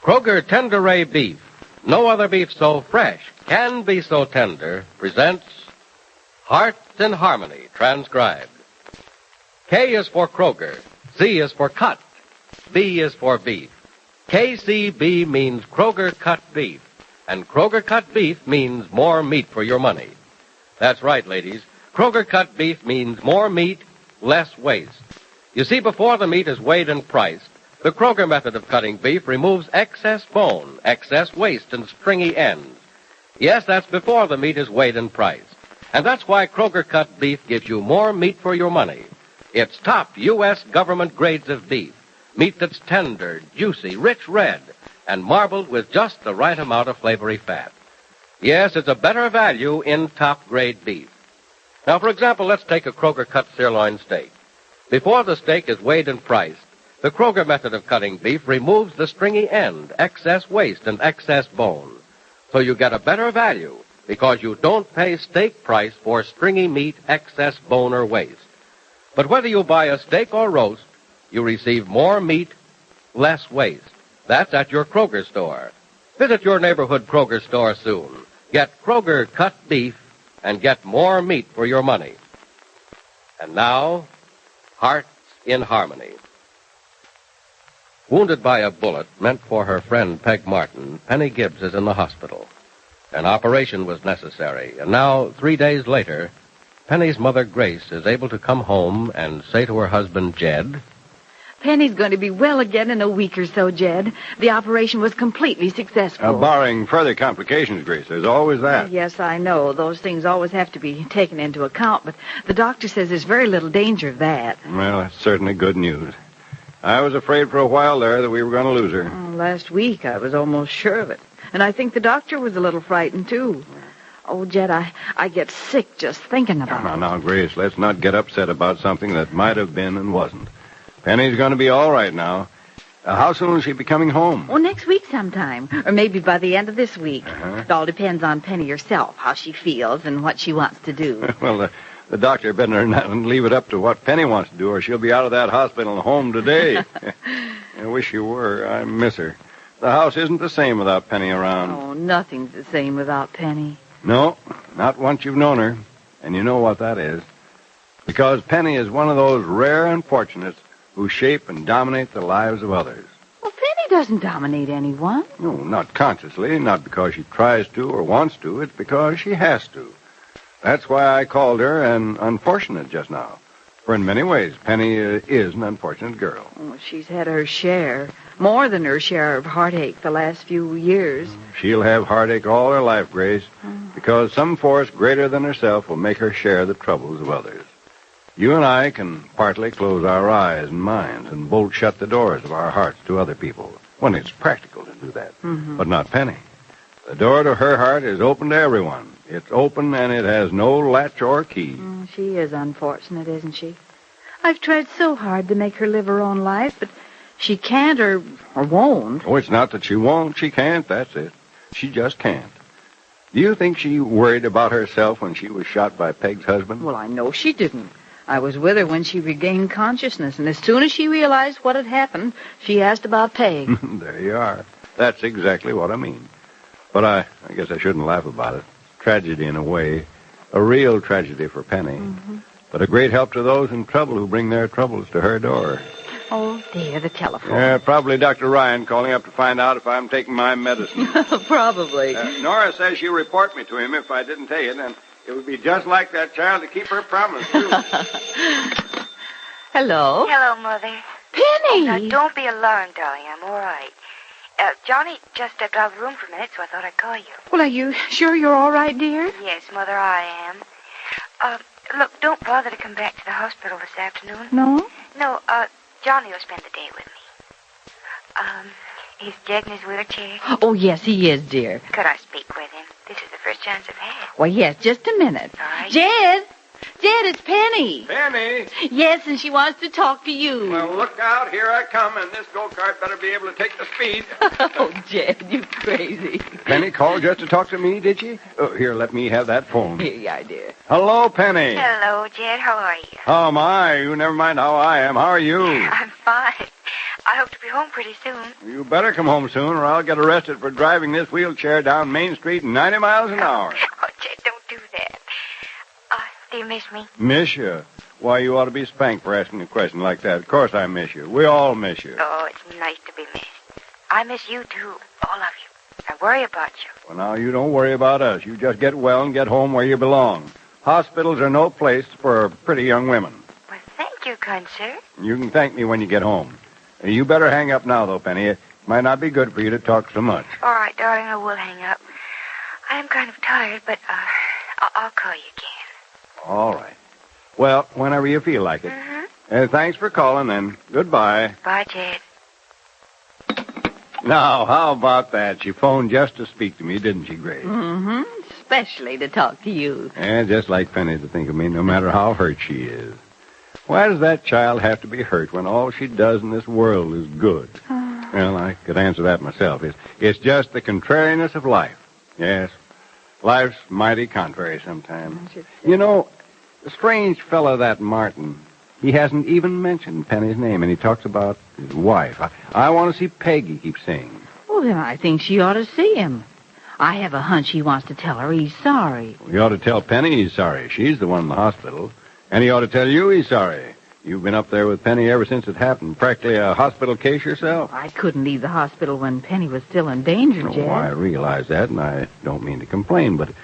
Kroger Tender Ray Beef, no other beef so fresh, can be so tender, presents Heart in Harmony, transcribed. K is for Kroger, Z is for cut, B is for beef. KCB means Kroger cut beef, and Kroger cut beef means more meat for your money. That's right, ladies. Kroger cut beef means more meat, less waste. You see, before the meat is weighed and priced, the Kroger method of cutting beef removes excess bone, excess waste, and stringy ends. Yes, that's before the meat is weighed and priced. And that's why Kroger cut beef gives you more meat for your money. It's top U.S. government grades of beef. Meat that's tender, juicy, rich red, and marbled with just the right amount of flavory fat. Yes, it's a better value in top-grade beef. Now, for example, let's take a Kroger cut sirloin steak. Before the steak is weighed and priced, the Kroger method of cutting beef removes the stringy end, excess waste, and excess bone. So you get a better value because you don't pay steak price for stringy meat, excess bone, or waste. But whether you buy a steak or roast, you receive more meat, less waste. That's at your Kroger store. Visit your neighborhood Kroger store soon. Get Kroger cut beef and get more meat for your money. And now, Hearts in Harmony. Wounded by a bullet meant for her friend Peg Martin, Penny Gibbs is in the hospital. An operation was necessary, and now, 3 days later, Penny's mother, Grace, is able to come home and say to her husband, Jed, Penny's going to be well again in a week or so, Jed. The operation was completely successful. Barring further complications, Grace. There's always that. Yes, I know. Those things always have to be taken into account, but the doctor says there's very little danger of that. Well, that's certainly good news. I was afraid for a while there that we were going to lose her. Last week, I was almost sure of it. And I think the doctor was a little frightened, too. Oh, Jed, I get sick just thinking about it. Now, Grace, let's not get upset about something that might have been and wasn't. Penny's going to be all right now. How soon will she be coming home? Well, next week sometime, or maybe by the end of this week. It all depends on Penny herself, how she feels and what she wants to do. Well, the doctor better not leave it up to what Penny wants to do, or she'll be out of that hospital and home today. I wish you were. I miss her. The house isn't the same without Penny around. Oh, nothing's the same without Penny. No, not once you've known her, and you know what that is. Because Penny is one of those rare unfortunates who shape and dominate the lives of others. Well, Penny doesn't dominate anyone. No, not consciously, not because she tries to or wants to. It's because she has to. That's why I called her an unfortunate just now. For in many ways, Penny is an unfortunate girl. Oh, she's had her share, more than her share of heartache the last few years. She'll have heartache all her life, Grace, because some force greater than herself will make her share the troubles of others. You and I can partly close our eyes and minds and bolt shut the doors of our hearts to other people when it's practical to do that. But not Penny. The door to her heart is open to everyone. It's open and it has no latch or key. She is unfortunate, isn't she? I've tried so hard to make her live her own life, but she can't or won't. Oh, it's not that she won't. She can't, that's it. She just can't. Do you think she worried about herself when she was shot by Peg's husband? Well, I know she didn't. I was with her when she regained consciousness, and as soon as she realized what had happened, she asked about Peg. There you are. That's exactly what I mean. But I guess I shouldn't laugh about it. Tragedy in a way. A real tragedy for Penny. But a great help to those in trouble who bring their troubles to her door. Oh, dear, the telephone. Yeah, probably Dr. Ryan calling up to find out if I'm taking my medicine. Probably. Nora says she'll report me to him if I didn't take it, and it would be just like that child to keep her promise, too. Hello? Hello, Mother. Penny! Now, don't be alarmed, darling. I'm all right. Johnny just stepped out of the room for a minute, so I thought I'd call you. Well, are you sure you're all right, dear? Yes, Mother, I am. Look, don't bother to come back to the hospital this afternoon. No? No, Johnny will spend the day with me. Is Jed in his wheelchair? Oh, yes, he is, dear. Could I speak with him? This is the first chance I've had. Well, yes, just a minute. All right. Jed! Jed, it's Penny. Penny! Yes, and she wants to talk to you. Well, look out. Here I come, and this go-kart better be able to take the speed. Oh, Jed, you crazy. Penny called just to talk to me, did she? Oh, here, let me have that phone. Here you are, dear. Hello, Penny. Hello, Jed. How are you? How am I? You never mind how I am. How are you? I'm fine. I hope to be home pretty soon. You better come home soon, or I'll get arrested for driving this wheelchair down Main Street 90 miles an hour. Oh, Jed, don't do that. Do you miss me? Miss you? Why, you ought to be spanked for asking a question like that. Of course I miss you. We all miss you. Oh, it's nice to be missed. I miss you, too. All of you. I worry about you. Well, now, you don't worry about us. You just get well and get home where you belong. Hospitals are no place for pretty young women. Well, thank you, kind sir. You can thank me when you get home. You better hang up now, though, Penny. It might not be good for you to talk so much. All right, darling, I will hang up. I am kind of tired, but I'll call you again. All right. Well, whenever you feel like it. Mm-hmm. Thanks for calling, then. Goodbye. Bye, Jed. Now, how about that? She phoned just to speak to me, didn't she, Grace? Mm-hmm. Especially to talk to you. And just like Penny to think of me, no matter how hurt she is. Why does that child have to be hurt when all she does in this world is good? Well, I could answer that myself. It's just the contrariness of life. Yes, life's mighty contrary sometimes. You know, the strange fellow, that Martin, he hasn't even mentioned Penny's name, and he talks about his wife. I want to see Peg, he keeps saying. Well, then I think she ought to see him. I have a hunch he wants to tell her he's sorry. He ought to tell Penny he's sorry. She's the one in the hospital. And he ought to tell you he's sorry. You've been up there with Penny ever since it happened. Practically a hospital case yourself. I couldn't leave the hospital when Penny was still in danger, Jed. Oh, I realize that, and I don't mean to complain, but it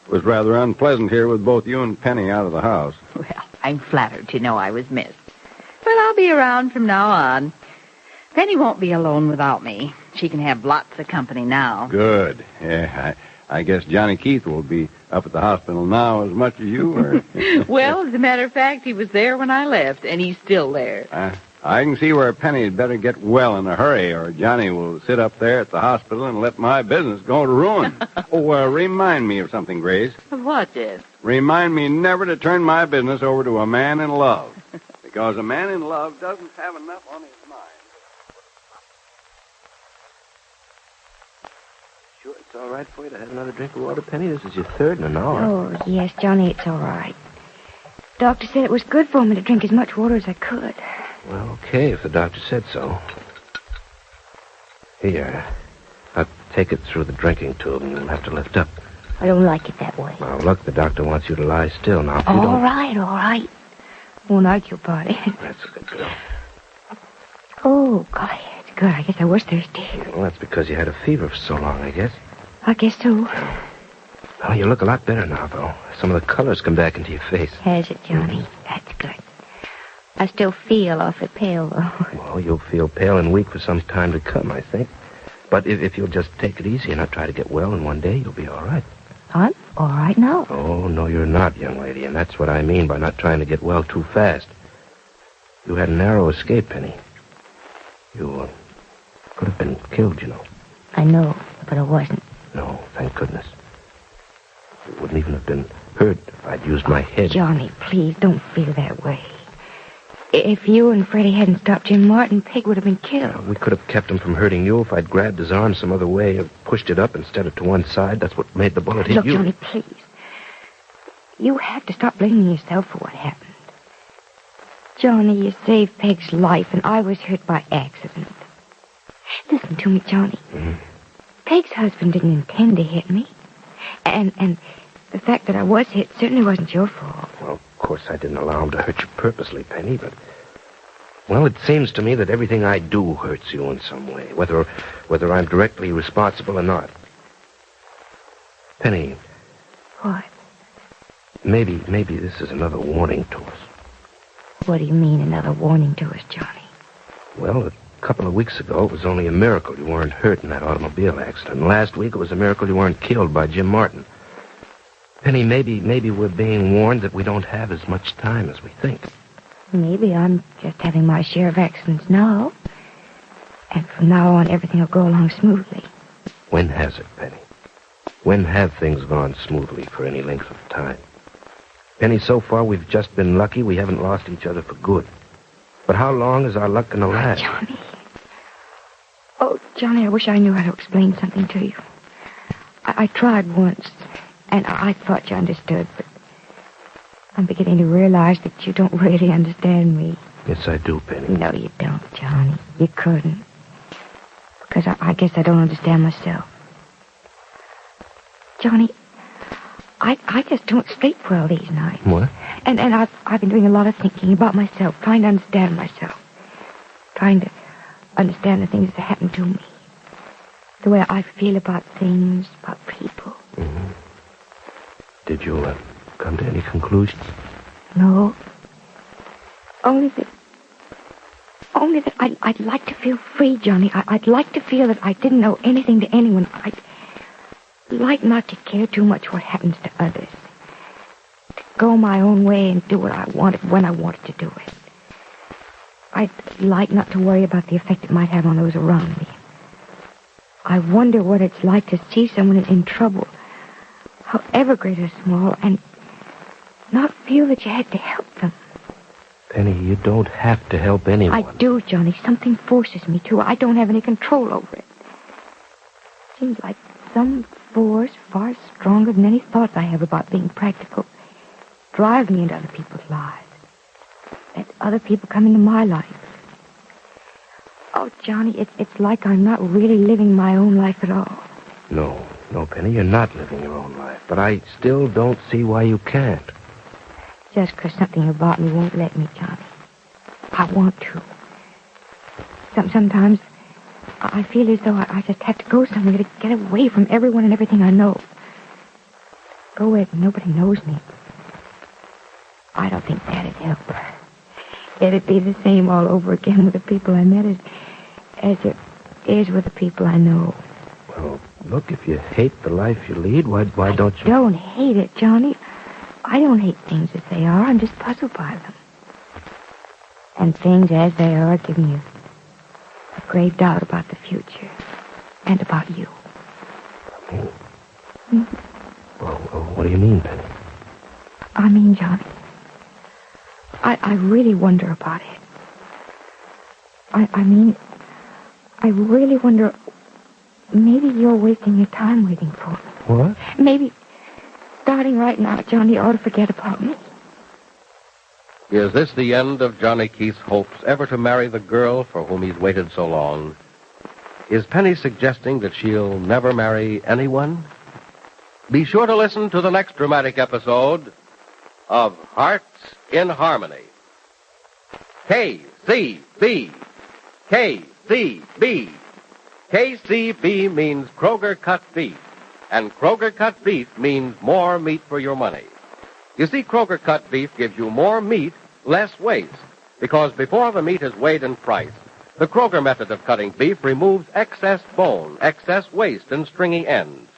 was rather unpleasant here with both you and Penny out of the house. Well, I'm flattered to know I was missed. But I'll be around from now on. Penny won't be alone without me. She can have lots of company now. Good. Yeah, I guess Johnny Keith will be up at the hospital now as much as you are. Well, as a matter of fact, he was there when I left, and he's still there. I can see where Penny had better get well in a hurry, or Johnny will sit up there at the hospital and let my business go to ruin. Remind me of something, Grace. Of what, Jed? Remind me never to turn my business over to a man in love. Because a man in love doesn't have enough on his mind. Sure, it's all right for you to have another drink of water, Penny? This is your third in an hour. Oh, yes, Johnny, it's all right. Doctor said it was good for me to drink as much water as I could. Well, okay, if the doctor said so. Here, I'll take it through the drinking tube, and you'll have to lift up. I don't like it that way. Now, look, the doctor wants you to lie still. Now, if you All don't... right. Won't argue your body. That's a good girl. Oh, golly, it's good. I guess I was thirsty. Well, that's because you had a fever for so long, I guess. I guess so. Well, you look a lot better now, though. Some of the color's come back into your face. Has it, Johnny? That's good. I still feel awfully pale, though. Well, you'll feel pale and weak for some time to come, I think. But if you'll just take it easy and not try to get well in one day, you'll be all right. I'm all right now. Oh, no, you're not, young lady, and that's what I mean by not trying to get well too fast. You had a narrow escape, Penny. You could have been killed, you know. I know, but I wasn't. No, thank goodness. You wouldn't even have been hurt if I'd used my head. Johnny, please don't feel that way. If you and Freddie hadn't stopped Jim Martin, Peg would have been killed. We could have kept him from hurting you if I'd grabbed his arm some other way or pushed it up instead of to one side. That's what made the bullet hit Look, you. Johnny, please. You have to stop blaming yourself for what happened. Johnny, you saved Peg's life, and I was hurt by accident. Listen to me, Johnny. Mm-hmm. Peg's husband didn't intend to hit me. And the fact that I was hit certainly wasn't your fault. Well, of course, I didn't allow him to hurt you purposely, Penny, but... Well, it seems to me that everything I do hurts you in some way, whether I'm directly responsible or not. Penny... What? Maybe this is another warning to us. What do you mean, another warning to us, Johnny? Well, a couple of weeks ago, it was only a miracle you weren't hurt in that automobile accident. And last week, it was a miracle you weren't killed by Jim Martin. Penny, maybe we're being warned that we don't have as much time as we think. Maybe I'm just having my share of accidents now. And from now on, everything will go along smoothly. When has it, Penny? When have things gone smoothly for any length of time? Penny, so far we've just been lucky we haven't lost each other for good. But how long is our luck going to last? Johnny. Oh, Johnny, I wish I knew how to explain something to you. I tried once, and I thought you understood, but I'm beginning to realize that you don't really understand me. Yes, I do, Penny. No, you don't, Johnny. You couldn't. Because I guess I don't understand myself. Johnny, I just don't sleep well these nights. What? And I've been doing a lot of thinking about myself, trying to understand myself. Trying to understand the things that happen to me. The way I feel about things, about people. Mm-hmm. Did you come to any conclusions? No. Only that I'd like to feel free, Johnny. I'd like to feel that I didn't owe anything to anyone. I'd like not to care too much what happens to others. To go my own way and do what I wanted when I wanted to do it. I'd like not to worry about the effect it might have on those around me. I wonder what it's like to see someone in trouble, however great or small, and not feel that you had to help them. Penny, you don't have to help anyone. I do, Johnny. Something forces me to. I don't have any control over it. Seems like some force far stronger than any thoughts I have about being practical drives me into other people's lives. Let other people come into my life. Oh, Johnny, it's like I'm not really living my own life at all. No, Penny, you're not living your own life. But I still don't see why you can't. Just because something about me won't let me, Johnny. I want to. Sometimes I feel as though I just have to go somewhere to get away from everyone and everything I know. Go where nobody knows me. I don't think that'd help. It'd be the same all over again with the people I met as it is with the people I know. Well, look, if you hate the life you lead, why don't you... I don't hate it, Johnny. I don't hate things as they are. I'm just puzzled by them. And things as they are give me a grave doubt about the future. And about you. Me? Well, what do you mean, Penny? I mean, Johnny, I really wonder about it. I mean, I really wonder, maybe you're wasting your time waiting for me. What? Maybe, starting right now, Johnny ought to forget about me. Is this the end of Johnny Keith's hopes ever to marry the girl for whom he's waited so long? Is Penny suggesting that she'll never marry anyone? Be sure to listen to the next dramatic episode of Hearts in Harmony. KCB. KCB. KCB means Kroger Cut Beef, and Kroger Cut Beef means more meat for your money. You see, Kroger Cut Beef gives you more meat, less waste, because before the meat is weighed and priced, the Kroger method of cutting beef removes excess bone, excess waste, and stringy ends.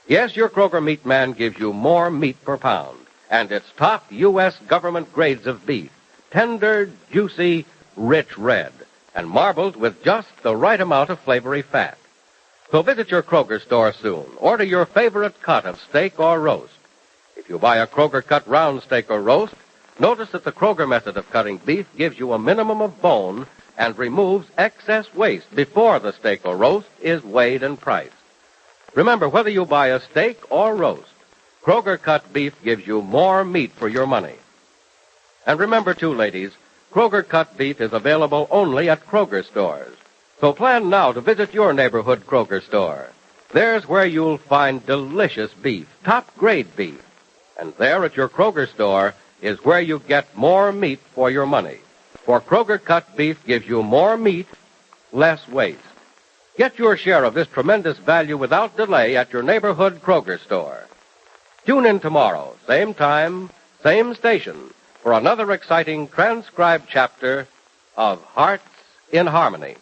Yes, your Kroger meat man gives you more meat per pound, and it's top U.S. government grades of beef, tender, juicy, rich red, and marbled with just the right amount of flavory fat. So visit your Kroger store soon. Order your favorite cut of steak or roast. If you buy a Kroger cut round steak or roast, notice that the Kroger method of cutting beef gives you a minimum of bone and removes excess waste before the steak or roast is weighed and priced. Remember, whether you buy a steak or roast, Kroger cut beef gives you more meat for your money. And remember, too, ladies, Kroger cut beef is available only at Kroger stores. So plan now to visit your neighborhood Kroger store. There's where you'll find delicious beef, top-grade beef. And there at your Kroger store is where you get more meat for your money. For Kroger cut beef gives you more meat, less waste. Get your share of this tremendous value without delay at your neighborhood Kroger store. Tune in tomorrow, same time, same station, for another exciting transcribed chapter of Hearts in Harmony.